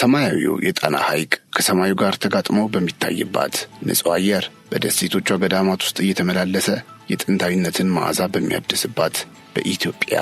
ሰማያዊው የጣና ሐይቅ ከሰማዩ ጋር ተጋጥሞ በሚታይባት ንጹህ አየር በደሴቶቿ ገዳማት ውስጥ እየተመላለሰ የጥንታዊነትን መዓዛ በሚያድስባት በኢትዮጵያ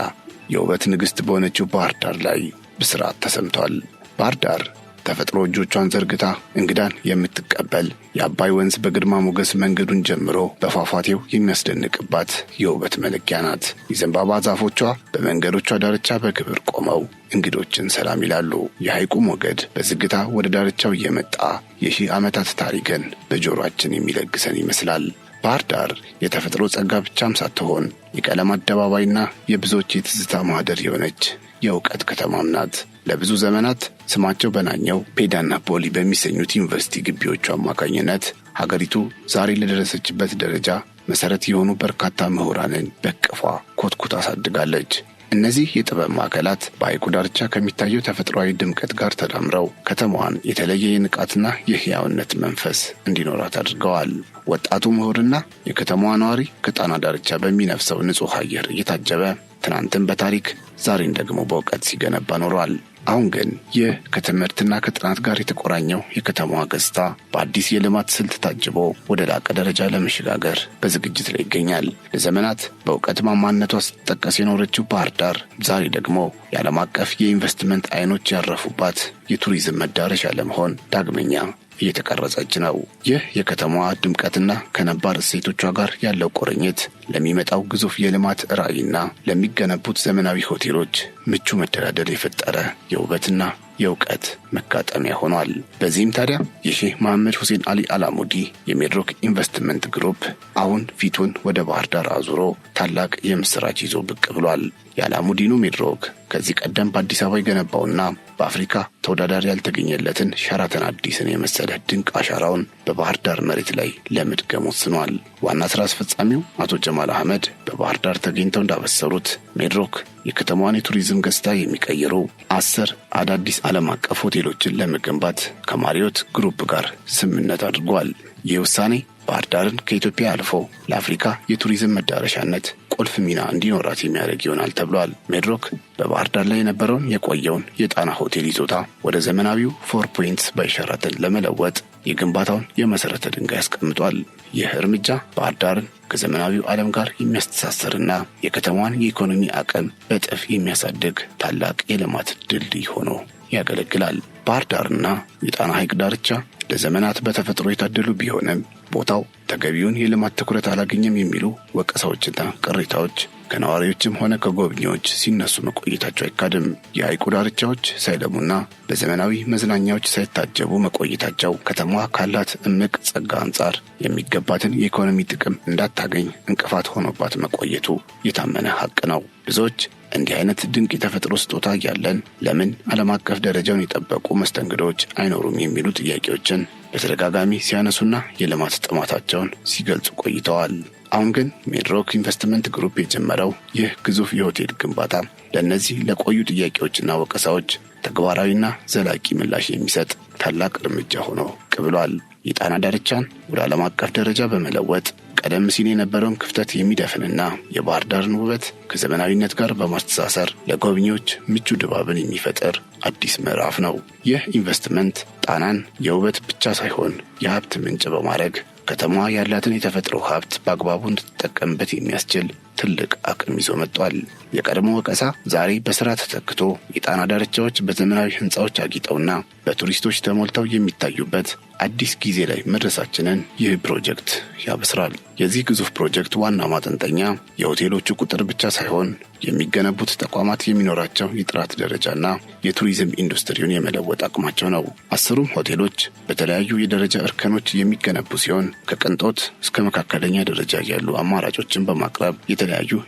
የውበት ንግሥት በሆነችው ባህር ዳር ላይ ብስራት ተሰምቷል። ባህር ዳር ተፈጥሮ እጆቿን ዘርግታ እንግዳን የምትቀበል የአባይ ወንዝ በግርማ ሞገስ መንገዱን ጀምሮ በፏፏቴው የሚያስደንቅባት የውበት መለኪያ ናት። የዘንባባ ዛፎቿ በመንገዶቿ ዳርቻ በክብር ቆመው እንግዶችን ሰላም ይላሉ። የሐይቁ ሞገድ በዝግታ ወደ ዳርቻው እየመጣ የሺህ ዓመታት ታሪክን በጆሮአችን የሚለግሰን ይመስላል። ባህር ዳር የተፈጥሮ ጸጋ ብቻም ሳትሆን የቀለም አደባባይና የብዙዎች የትዝታ ማህደር የሆነች የእውቀት ከተማም ናት። ለብዙ ዘመናት ስማቸው በናኘው ፔዳና ፖሊ በሚሰኙት ዩኒቨርሲቲ ግቢዎቹ አማካኝነት ሀገሪቱ ዛሬ ለደረሰችበት ደረጃ መሰረት የሆኑ በርካታ ምሁራንን በቅፏ ኮትኩታ አሳድጋለች። እነዚህ የጥበብ ማዕከላት በሐይቁ ዳርቻ ከሚታየው ተፈጥሯዊ ድምቀት ጋር ተዳምረው ከተማዋን የተለየ የንቃትና የሕያውነት መንፈስ እንዲኖራት አድርገዋል። ወጣቱ ምሁርና የከተማዋ ነዋሪ ከጣና ዳርቻ በሚነፍሰው ንጹሕ አየር እየታጀበ ትናንትን በታሪክ ዛሬን ደግሞ በእውቀት ሲገነባ ኖሯል። አሁን ግን ይህ ከትምህርትና ከጥናት ጋር የተቆራኘው የከተማዋ ገጽታ በአዲስ የልማት ስልት ታጅቦ ወደ ላቀ ደረጃ ለመሸጋገር በዝግጅት ላይ ይገኛል። ለዘመናት በእውቀት ማማነቷ ስትጠቀስ የኖረችው ባህር ዳር ዛሬ ደግሞ የዓለም አቀፍ የኢንቨስትመንት አይኖች ያረፉባት የቱሪዝም መዳረሻ ለመሆን ዳግመኛ እየተቀረጸች ነው። ይህ የከተማዋ ድምቀትና ከነባር እሴቶቿ ጋር ያለው ቁርኝት ለሚመጣው ግዙፍ የልማት ራዕይና ለሚገነቡት ዘመናዊ ሆቴሎች ምቹ መደላደል የፈጠረ የውበትና የእውቀት መጋጠሚያ ሆኗል። በዚህም ታዲያ የሼህ መሐመድ ሁሴን አሊ አላሙዲ የሜድሮክ ኢንቨስትመንት ግሩፕ አሁን ፊቱን ወደ ባህር ዳር አዙሮ ታላቅ የምስራች ይዞ ብቅ ብሏል። የአላሙዲኑ ሜድሮክ ከዚህ ቀደም በአዲስ አበባ የገነባውና በአፍሪካ ተወዳዳሪ ያልተገኘለትን ሸራተን አዲስን የመሰለ ድንቅ አሻራውን በባህር ዳር መሬት ላይ ለመድገም ወስኗል። ዋና ሥራ አስፈጻሚው አቶ ጀማል አህመድ በባህር ዳር ተገኝተው እንዳበሰሩት ሜድሮክ የከተማዋን የቱሪዝም ገጽታ የሚቀይሩ 10 አዳዲስ ዓለም አቀፍ ሆቴሎችን ለመገንባት ከማሪዮት ግሩፕ ጋር ስምምነት አድርጓል። ይህ ውሳኔ ባህር ዳርን ከኢትዮጵያ አልፎ ለአፍሪካ የቱሪዝም መዳረሻነት ቁልፍ ሚና እንዲኖራት የሚያደርግ ይሆናል ተብሏል። ሜድሮክ በባህር ዳር ላይ የነበረውን የቆየውን የጣና ሆቴል ይዞታ ወደ ዘመናዊው 4 ፖይንትስ ባይ ሸራተን ለመለወጥ የግንባታውን የመሠረተ ድንጋይ አስቀምጧል። ይህ እርምጃ ባህር ዳርን ከዘመናዊው ዓለም ጋር የሚያስተሳሰርና የከተማዋን የኢኮኖሚ አቅም በእጥፍ የሚያሳድግ ታላቅ የልማት ድልድይ ሆኖ ያገለግላል። ባህር ዳርና የጣና ሐይቅ ዳርቻ ለዘመናት በተፈጥሮ የታደሉ ቢሆንም ቦታው ተገቢውን የልማት ትኩረት አላገኘም የሚሉ ወቀሳዎችና ቅሬታዎች ከነዋሪዎችም ሆነ ከጎብኚዎች ሲነሱ መቆየታቸው አይካድም። የሐይቁ ዳርቻዎች ሳይለሙና በዘመናዊ መዝናኛዎች ሳይታጀቡ መቆየታቸው ከተማዋ ካላት እምቅ ጸጋ አንጻር የሚገባትን የኢኮኖሚ ጥቅም እንዳታገኝ እንቅፋት ሆኖባት መቆየቱ የታመነ ሐቅ ነው። ብዙዎች እንዲህ አይነት ድንቅ የተፈጥሮ ስጦታ እያለን ለምን ዓለም አቀፍ ደረጃውን የጠበቁ መስተንግዶች አይኖሩም የሚሉ ጥያቄዎችን በተደጋጋሚ ሲያነሱና የልማት ጥማታቸውን ሲገልጹ ቆይተዋል። አሁን ግን ሜድሮክ ኢንቨስትመንት ግሩፕ የጀመረው ይህ ግዙፍ የሆቴል ግንባታ ለእነዚህ ለቆዩ ጥያቄዎችና ወቀሳዎች ተግባራዊና ዘላቂ ምላሽ የሚሰጥ ታላቅ እርምጃ ሆኖ ብሏል። የጣና ዳርቻን ወደ ዓለም አቀፍ ደረጃ በመለወጥ ቀደም ሲል የነበረውን ክፍተት የሚደፍንና የባህር ዳርን ውበት ከዘመናዊነት ጋር በማስተሳሰር ለጎብኚዎች ምቹ ድባብን የሚፈጥር አዲስ ምዕራፍ ነው። ይህ ኢንቨስትመንት ጣናን የውበት ብቻ ሳይሆን የሀብት ምንጭ በማድረግ ከተማዋ ያላትን የተፈጥሮ ሀብት በአግባቡ እንድትጠቀምበት የሚያስችል ትልቅ አቅም ይዞ መጥቷል። የቀድሞ ወቀሳ ዛሬ በሥራ ተተክቶ የጣና ዳርቻዎች በዘመናዊ ሕንፃዎች አጊጠውና በቱሪስቶች ተሞልተው የሚታዩበት አዲስ ጊዜ ላይ መድረሳችንን ይህ ፕሮጀክት ያበስራል። የዚህ ግዙፍ ፕሮጀክት ዋና ማጠንጠኛ የሆቴሎቹ ቁጥር ብቻ ሳይሆን የሚገነቡት ተቋማት የሚኖራቸው የጥራት ደረጃና የቱሪዝም ኢንዱስትሪውን የመለወጥ አቅማቸው ነው። 10ሩም ሆቴሎች በተለያዩ የደረጃ እርከኖች የሚገነቡ ሲሆን ከቅንጦት እስከ መካከለኛ ደረጃ ያሉ አማራጮችን በማቅረብ የተለያዩ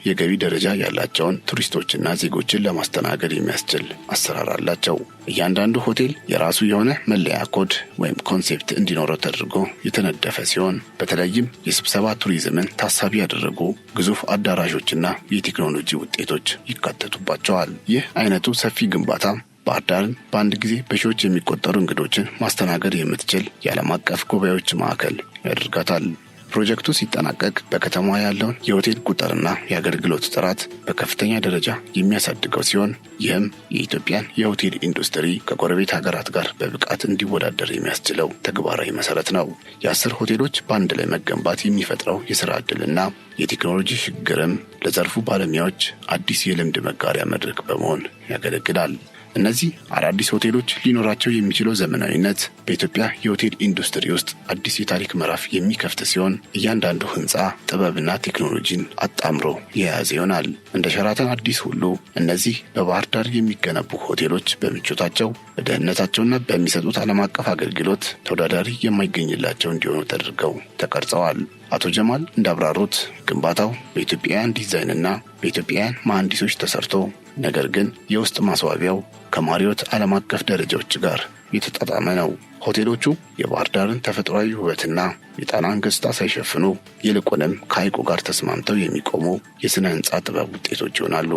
የገቢ ደረጃ ያላቸውን ቱሪስቶችና ዜጎችን ለማስተናገድ የሚያስችል አሰራር አላቸው። እያንዳንዱ ሆቴል የራሱ የሆነ መለያ ኮድ ወይም ኮንሴፕት እንዲኖረው ተደርጎ የተነደፈ ሲሆን በተለይም የስብሰባ ቱሪዝምን ታሳቢ ያደረጉ ግዙፍ አዳራሾችና የቴክኖሎጂ ውጤቶች ይካተቱባቸዋል። ይህ አይነቱ ሰፊ ግንባታ ባህር ዳርን በአንድ ጊዜ በሺዎች የሚቆጠሩ እንግዶችን ማስተናገድ የምትችል የዓለም አቀፍ ጉባኤዎች ማዕከል ያደርጋታል። ፕሮጀክቱ ሲጠናቀቅ በከተማዋ ያለውን የሆቴል ቁጥርና የአገልግሎት ጥራት በከፍተኛ ደረጃ የሚያሳድገው ሲሆን ይህም የኢትዮጵያን የሆቴል ኢንዱስትሪ ከጎረቤት ሀገራት ጋር በብቃት እንዲወዳደር የሚያስችለው ተግባራዊ መሰረት ነው። የ10 ሆቴሎች በአንድ ላይ መገንባት የሚፈጥረው የሥራ ዕድልና የቴክኖሎጂ ሽግግርም ለዘርፉ ባለሙያዎች አዲስ የልምድ መጋሪያ መድረክ በመሆን ያገለግላል። እነዚህ አዳዲስ ሆቴሎች ሊኖራቸው የሚችለው ዘመናዊነት በኢትዮጵያ የሆቴል ኢንዱስትሪ ውስጥ አዲስ የታሪክ ምዕራፍ የሚከፍት ሲሆን እያንዳንዱ ህንፃ ጥበብና ቴክኖሎጂን አጣምሮ የያዘ ይሆናል። እንደ ሸራተን አዲስ ሁሉ እነዚህ በባህር ዳር የሚገነቡ ሆቴሎች በምቾታቸው፣ በደህንነታቸውና በሚሰጡት ዓለም አቀፍ አገልግሎት ተወዳዳሪ የማይገኝላቸው እንዲሆኑ ተደርገው ተቀርጸዋል። አቶ ጀማል እንዳብራሩት ግንባታው በኢትዮጵያውያን ዲዛይንና በኢትዮጵያውያን መሐንዲሶች ተሰርቶ ነገር ግን የውስጥ ማስዋቢያው ከማሪዮት ዓለም አቀፍ ደረጃዎች ጋር የተጣጣመ ነው። ሆቴሎቹ የባህር ዳርን ተፈጥሯዊ ውበትና የጣናን ገጽታ ሳይሸፍኑ ይልቁንም ከሐይቁ ጋር ተስማምተው የሚቆሙ የሥነ ሕንፃ ጥበብ ውጤቶች ይሆናሉ።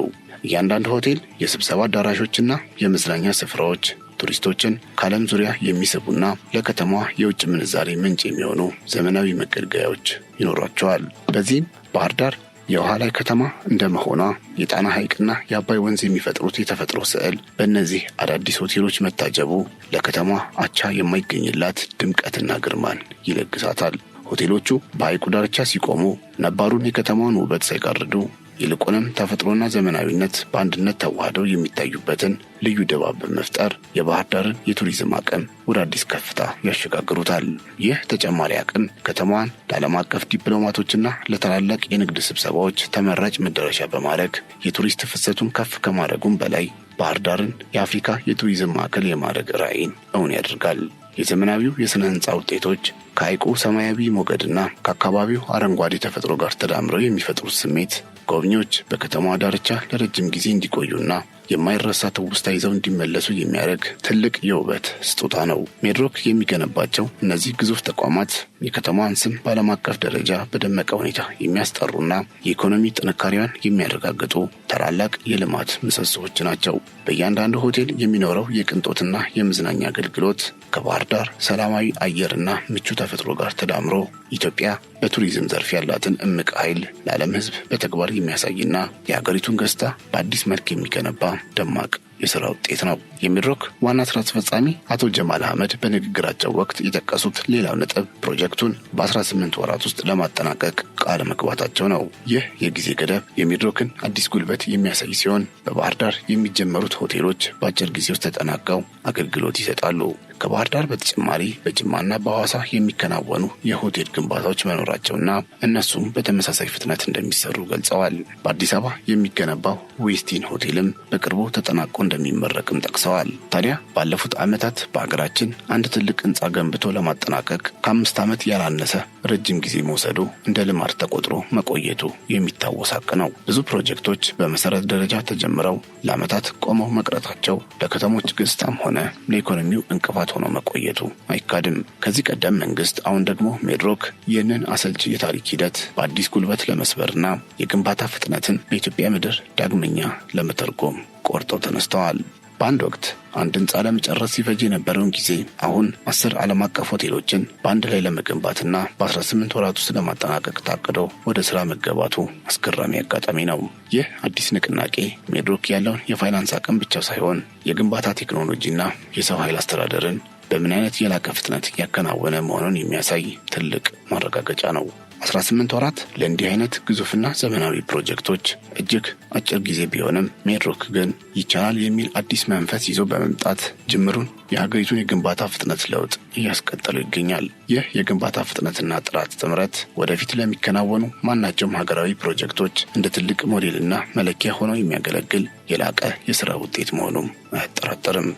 እያንዳንዱ ሆቴል የስብሰባ አዳራሾችና የመዝናኛ ስፍራዎች ቱሪስቶችን ከዓለም ዙሪያ የሚስቡና ለከተማዋ የውጭ ምንዛሬ ምንጭ የሚሆኑ ዘመናዊ መገልገያዎች ይኖሯቸዋል። በዚህም ባህር ዳር የውሃ ላይ ከተማ እንደመሆኗ የጣና ሐይቅና የአባይ ወንዝ የሚፈጥሩት የተፈጥሮ ስዕል በእነዚህ አዳዲስ ሆቴሎች መታጀቡ ለከተማ አቻ የማይገኝላት ድምቀትና ግርማን ይለግሳታል። ሆቴሎቹ በሐይቁ ዳርቻ ሲቆሙ ነባሩን የከተማውን ውበት ሳይጋርዱ ይልቁንም ተፈጥሮና ዘመናዊነት በአንድነት ተዋህደው የሚታዩበትን ልዩ ድባብ በመፍጠር የባህር ዳርን የቱሪዝም አቅም ወደ አዲስ ከፍታ ያሸጋግሩታል። ይህ ተጨማሪ አቅም ከተማዋን ለዓለም አቀፍ ዲፕሎማቶችና ለታላላቅ የንግድ ስብሰባዎች ተመራጭ መዳረሻ በማድረግ የቱሪስት ፍሰቱን ከፍ ከማድረጉም በላይ ባህር ዳርን የአፍሪካ የቱሪዝም ማዕከል የማድረግ ራዕይን እውን ያደርጋል። የዘመናዊው የሥነ ሕንፃ ውጤቶች ከሐይቁ ሰማያዊ ሞገድና ከአካባቢው አረንጓዴ ተፈጥሮ ጋር ተዳምረው የሚፈጥሩት ስሜት ጎብኚዎች በከተማዋ ዳርቻ ለረጅም ጊዜ እንዲቆዩና የማይረሳ ትውስታ ይዘው እንዲመለሱ የሚያደርግ ትልቅ የውበት ስጦታ ነው። ሜድሮክ የሚገነባቸው እነዚህ ግዙፍ ተቋማት የከተማዋን ስም በዓለም አቀፍ ደረጃ በደመቀ ሁኔታ የሚያስጠሩና የኢኮኖሚ ጥንካሬዋን የሚያረጋግጡ ታላላቅ የልማት ምሰሶዎች ናቸው። በእያንዳንዱ ሆቴል የሚኖረው የቅንጦትና የመዝናኛ አገልግሎት ከባህር ዳር ሰላማዊ አየርና ምቹ ተፈጥሮ ጋር ተዳምሮ ኢትዮጵያ በቱሪዝም ዘርፍ ያላትን እምቅ ኃይል ለዓለም ሕዝብ በተግባር የሚያሳይና የሀገሪቱን ገጽታ በአዲስ መልክ የሚገነባ ደማቅ የሥራ ውጤት ነው። የሚድሮክ ዋና ሥራ አስፈጻሚ አቶ ጀማል አህመድ በንግግራቸው ወቅት የጠቀሱት ሌላው ነጥብ ፕሮጀክቱን በ18 ወራት ውስጥ ለማጠናቀቅ ቃል መግባታቸው ነው። ይህ የጊዜ ገደብ የሚድሮክን አዲስ ጉልበት የሚያሳይ ሲሆን በባህር ዳር የሚጀመሩት ሆቴሎች በአጭር ጊዜ ውስጥ ተጠናቀው አገልግሎት ይሰጣሉ። ከባህር ዳር በተጨማሪ በጅማና በሐዋሳ የሚከናወኑ የሆቴል ግንባታዎች መኖራቸውና እነሱም በተመሳሳይ ፍጥነት እንደሚሰሩ ገልጸዋል። በአዲስ አበባ የሚገነባው ዌስቲን ሆቴልም በቅርቡ ተጠናቆ እንደሚመረቅም ጠቅሰዋል። ታዲያ ባለፉት ዓመታት በአገራችን አንድ ትልቅ ሕንፃ ገንብቶ ለማጠናቀቅ ከ5 ዓመት ያላነሰ ረጅም ጊዜ መውሰዱ እንደ ልማድ ተቆጥሮ መቆየቱ የሚታወስ ሐቅ ነው። ብዙ ፕሮጀክቶች በመሰረት ደረጃ ተጀምረው ለዓመታት ቆመው መቅረታቸው ለከተሞች ገጽታም ሆነ ለኢኮኖሚው እንቅፋት ሆኖ መቆየቱ አይካድም። ከዚህ ቀደም መንግስት፣ አሁን ደግሞ ሜድሮክ ይህንን አሰልቺ የታሪክ ሂደት በአዲስ ጉልበት ለመስበርና የግንባታ ፍጥነትን በኢትዮጵያ ምድር ዳግመኛ ለመተርጎም ቆርጠው ተነስተዋል። በአንድ ወቅት አንድ ሕንፃ ለመጨረስ ሲፈጅ የነበረውን ጊዜ አሁን 10 ዓለም አቀፍ ሆቴሎችን በአንድ ላይ ለመገንባትና በ18 ወራት ውስጥ ለማጠናቀቅ ታቅዶ ወደ ሥራ መገባቱ አስገራሚ አጋጣሚ ነው። ይህ አዲስ ንቅናቄ ሜድሮክ ያለውን የፋይናንስ አቅም ብቻ ሳይሆን የግንባታ ቴክኖሎጂና የሰው ኃይል አስተዳደርን በምን አይነት የላቀ ፍጥነት ያከናወነ መሆኑን የሚያሳይ ትልቅ ማረጋገጫ ነው። 18 ወራት ለእንዲህ አይነት ግዙፍና ዘመናዊ ፕሮጀክቶች እጅግ አጭር ጊዜ ቢሆንም ሜድሮክ ግን ይቻላል የሚል አዲስ መንፈስ ይዞ በመምጣት ጅምሩን የሀገሪቱን የግንባታ ፍጥነት ለውጥ እያስቀጠሉ ይገኛል። ይህ የግንባታ ፍጥነትና ጥራት ጥምረት ወደፊት ለሚከናወኑ ማናቸውም ሀገራዊ ፕሮጀክቶች እንደ ትልቅ ሞዴልና መለኪያ ሆኖ የሚያገለግል የላቀ የሥራ ውጤት መሆኑም አያጠራጥርም።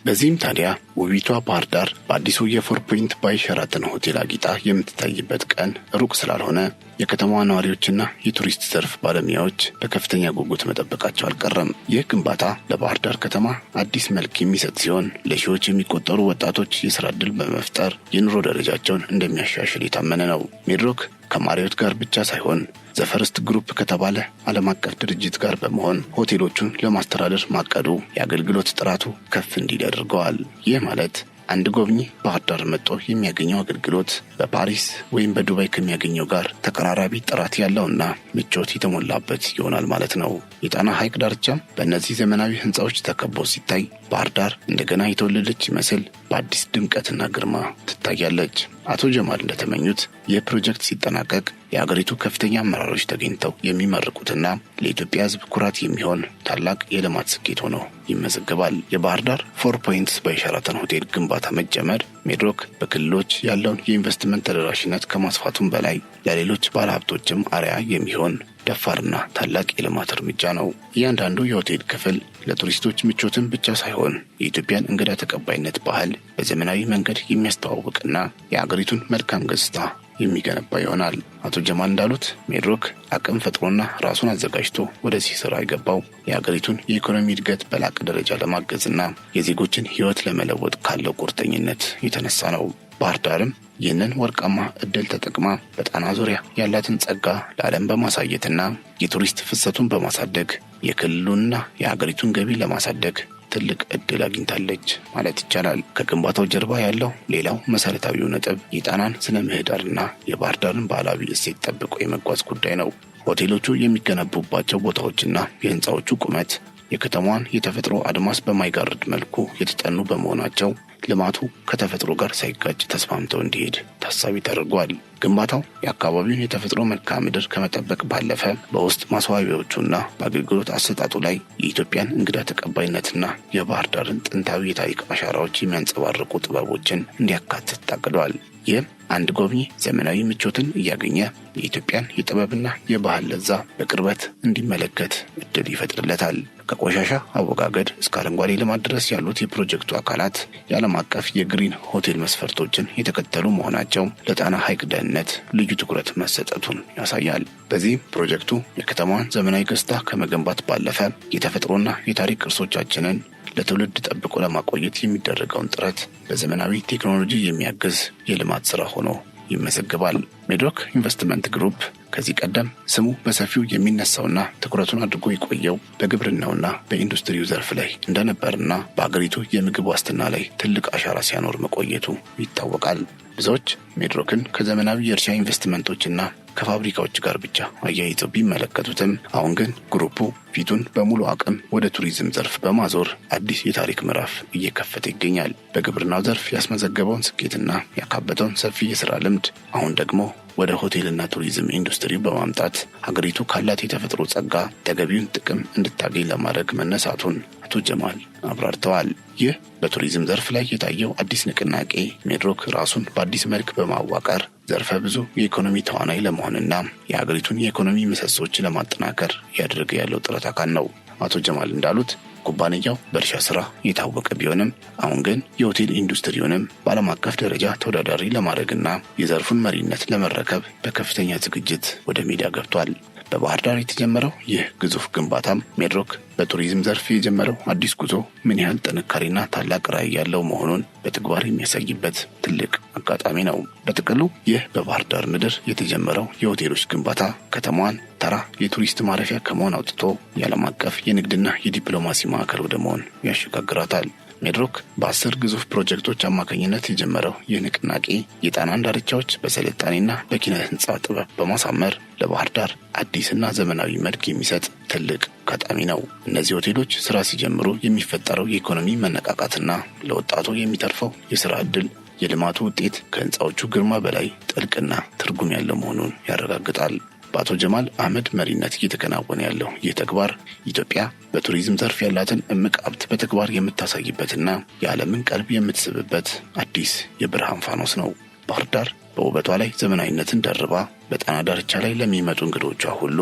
በዚህም ታዲያ ውቢቷ ባህር ዳር በአዲሱ የ4 ፖይንት ባይ ሸራተን ሆቴል አጊጣ የምትታይበት ቀን ሩቅ ስላልሆነ የከተማዋ ነዋሪዎችና የቱሪስት ዘርፍ ባለሙያዎች በከፍተኛ ጉጉት መጠበቃቸው አልቀረም። ይህ ግንባታ ለባህር ዳር ከተማ አዲስ መልክ የሚሰጥ ሲሆን ለሺዎች የሚቆጠሩ ወጣቶች የሥራ ዕድል በመፍጠር የኑሮ ደረጃቸውን እንደሚያሻሽል የታመነ ነው። ሜድሮክ ከማሪዮት ጋር ብቻ ሳይሆን ዘፈርስት ግሩፕ ከተባለ ዓለም አቀፍ ድርጅት ጋር በመሆን ሆቴሎቹን ለማስተዳደር ማቀዱ የአገልግሎት ጥራቱ ከፍ እንዲል ያደርገዋል። ይህ ማለት አንድ ጎብኚ ባህር ዳር መጥቶ የሚያገኘው አገልግሎት በፓሪስ ወይም በዱባይ ከሚያገኘው ጋር ተቀራራቢ ጥራት ያለውና ምቾት የተሞላበት ይሆናል ማለት ነው። የጣና ሐይቅ ዳርቻም በእነዚህ ዘመናዊ ህንፃዎች ተከቦ ሲታይ ባህር ዳር እንደገና የተወለደች ይመስል በአዲስ ድምቀትና ግርማ ትታያለች። አቶ ጀማል እንደተመኙት ይህ ፕሮጀክት ሲጠናቀቅ የአገሪቱ ከፍተኛ አመራሮች ተገኝተው የሚመርቁትና ለኢትዮጵያ ሕዝብ ኩራት የሚሆን ታላቅ የልማት ስኬት ሆኖ ይመዘገባል። የባህር ዳር 4 ፖይንትስ በሸራተን ሆቴል ግንባታ መጀመር ሜድሮክ በክልሎች ያለውን የኢንቨስትመንት ተደራሽነት ከማስፋቱም በላይ ለሌሎች ባለሀብቶችም አርአያ የሚሆን ደፋርና ታላቅ የልማት እርምጃ ነው። እያንዳንዱ የሆቴል ክፍል ለቱሪስቶች ምቾትን ብቻ ሳይሆን የኢትዮጵያን እንግዳ ተቀባይነት ባህል በዘመናዊ መንገድ የሚያስተዋውቅና የአገሪቱን መልካም ገጽታ የሚገነባ ይሆናል። አቶ ጀማል እንዳሉት ሜድሮክ አቅም ፈጥሮና ራሱን አዘጋጅቶ ወደዚህ ስራ የገባው የአገሪቱን የኢኮኖሚ እድገት በላቀ ደረጃ ለማገዝና የዜጎችን ሕይወት ለመለወጥ ካለው ቁርጠኝነት የተነሳ ነው። ባህር ዳርም ይህንን ወርቃማ እድል ተጠቅማ በጣና ዙሪያ ያላትን ጸጋ ለዓለም በማሳየትና የቱሪስት ፍሰቱን በማሳደግ የክልሉንና የሀገሪቱን ገቢ ለማሳደግ ትልቅ እድል አግኝታለች ማለት ይቻላል። ከግንባታው ጀርባ ያለው ሌላው መሰረታዊው ነጥብ የጣናን ስነ ምህዳርና የባህር ዳርን ባህላዊ እሴት ጠብቆ የመጓዝ ጉዳይ ነው። ሆቴሎቹ የሚገነቡባቸው ቦታዎችና የህንፃዎቹ ቁመት የከተማዋን የተፈጥሮ አድማስ በማይጋርድ መልኩ የተጠኑ በመሆናቸው ልማቱ ከተፈጥሮ ጋር ሳይጋጭ ተስማምተው እንዲሄድ ታሳቢ ተደርጓል። ግንባታው የአካባቢውን የተፈጥሮ መልክዓ ምድር ከመጠበቅ ባለፈ በውስጥ ማስዋቢያዎቹና በአገልግሎት አሰጣጡ ላይ የኢትዮጵያን እንግዳ ተቀባይነትና የባህር ዳርን ጥንታዊ የታሪክ አሻራዎች የሚያንጸባርቁ ጥበቦችን እንዲያካትት ታቅዷል። ይህም አንድ ጎብኚ ዘመናዊ ምቾትን እያገኘ የኢትዮጵያን የጥበብና የባህል ለዛ በቅርበት እንዲመለከት እድል ይፈጥርለታል። ከቆሻሻ አወጋገድ እስከ አረንጓዴ ልማት ድረስ ያሉት የፕሮጀክቱ አካላት የዓለም አቀፍ የግሪን ሆቴል መስፈርቶችን የተከተሉ መሆናቸው ለጣና ሐይቅ ደህንነት ልዩ ትኩረት መሰጠቱን ያሳያል። በዚህም ፕሮጀክቱ የከተማዋን ዘመናዊ ገጽታ ከመገንባት ባለፈ የተፈጥሮና የታሪክ ቅርሶቻችንን ለትውልድ ጠብቆ ለማቆየት የሚደረገውን ጥረት በዘመናዊ ቴክኖሎጂ የሚያግዝ የልማት ስራ ሆኖ ይመዘገባል። ሜድሮክ ኢንቨስትመንት ግሩፕ ከዚህ ቀደም ስሙ በሰፊው የሚነሳውና ትኩረቱን አድርጎ የቆየው በግብርናውና በኢንዱስትሪው ዘርፍ ላይ እንደነበርና በአገሪቱ የምግብ ዋስትና ላይ ትልቅ አሻራ ሲያኖር መቆየቱ ይታወቃል። ብዙዎች ሜድሮክን ከዘመናዊ የእርሻ ኢንቨስትመንቶችና ከፋብሪካዎች ጋር ብቻ አያይዘው ቢመለከቱትም አሁን ግን ግሩፑ ፊቱን በሙሉ አቅም ወደ ቱሪዝም ዘርፍ በማዞር አዲስ የታሪክ ምዕራፍ እየከፈተ ይገኛል። በግብርናው ዘርፍ ያስመዘገበውን ስኬትና ያካበተውን ሰፊ የሥራ ልምድ አሁን ደግሞ ወደ ሆቴልና ቱሪዝም ኢንዱስትሪ በማምጣት ሀገሪቱ ካላት የተፈጥሮ ጸጋ ተገቢውን ጥቅም እንድታገኝ ለማድረግ መነሳቱን አቶ ጀማል አብራርተዋል። ይህ በቱሪዝም ዘርፍ ላይ የታየው አዲስ ንቅናቄ ሜድሮክ ራሱን በአዲስ መልክ በማዋቀር ዘርፈ ብዙ የኢኮኖሚ ተዋናይ ለመሆንና የሀገሪቱን የኢኮኖሚ ምሰሶች ለማጠናከር እያደረገ ያለው ጥረት አካል ነው። አቶ ጀማል እንዳሉት ኩባንያው በእርሻ ስራ የታወቀ ቢሆንም አሁን ግን የሆቴል ኢንዱስትሪውንም በዓለም አቀፍ ደረጃ ተወዳዳሪ ለማድረግና የዘርፉን መሪነት ለመረከብ በከፍተኛ ዝግጅት ወደ ሜዳ ገብቷል። በባህር ዳር የተጀመረው ይህ ግዙፍ ግንባታም ሜድሮክ በቱሪዝም ዘርፍ የጀመረው አዲስ ጉዞ ምን ያህል ጥንካሬና ታላቅ ራዕይ ያለው መሆኑን በተግባር የሚያሳይበት ትልቅ አጋጣሚ ነው። በጥቅሉ ይህ በባህር ዳር ምድር የተጀመረው የሆቴሎች ግንባታ ከተማዋን ተራ የቱሪስት ማረፊያ ከመሆን አውጥቶ የዓለም አቀፍ የንግድና የዲፕሎማሲ ማዕከል ወደ መሆን ያሸጋግራታል። ሜድሮክ በ10 ግዙፍ ፕሮጀክቶች አማካኝነት የጀመረው ይህ ንቅናቄ የጣናን ዳርቻዎች በሰለጣኔና በኪነ ህንፃ ጥበብ በማሳመር ለባህር ዳር አዲስና ዘመናዊ መልክ የሚሰጥ ትልቅ አጋጣሚ ነው። እነዚህ ሆቴሎች ስራ ሲጀምሩ የሚፈጠረው የኢኮኖሚ መነቃቃትና ለወጣቱ የሚተርፈው የስራ ዕድል የልማቱ ውጤት ከህንፃዎቹ ግርማ በላይ ጥልቅና ትርጉም ያለው መሆኑን ያረጋግጣል። በአቶ ጀማል አህመድ መሪነት እየተከናወነ ያለው ይህ ተግባር ኢትዮጵያ በቱሪዝም ዘርፍ ያላትን እምቅ ሀብት በተግባር የምታሳይበትና የዓለምን ቀልብ የምትስብበት አዲስ የብርሃን ፋኖስ ነው። ባህር ዳር በውበቷ ላይ ዘመናዊነትን ደርባ በጣና ዳርቻ ላይ ለሚመጡ እንግዶቿ ሁሉ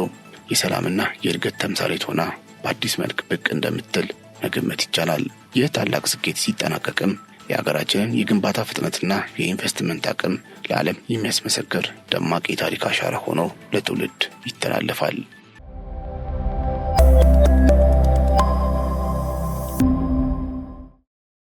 የሰላምና የእድገት ተምሳሌት ሆና በአዲስ መልክ ብቅ እንደምትል መገመት ይቻላል። ይህ ታላቅ ስኬት ሲጠናቀቅም የሀገራችንን የግንባታ ፍጥነትና የኢንቨስትመንት አቅም ለዓለም የሚያስመሰክር ደማቅ የታሪክ አሻራ ሆኖ ለትውልድ ይተላለፋል።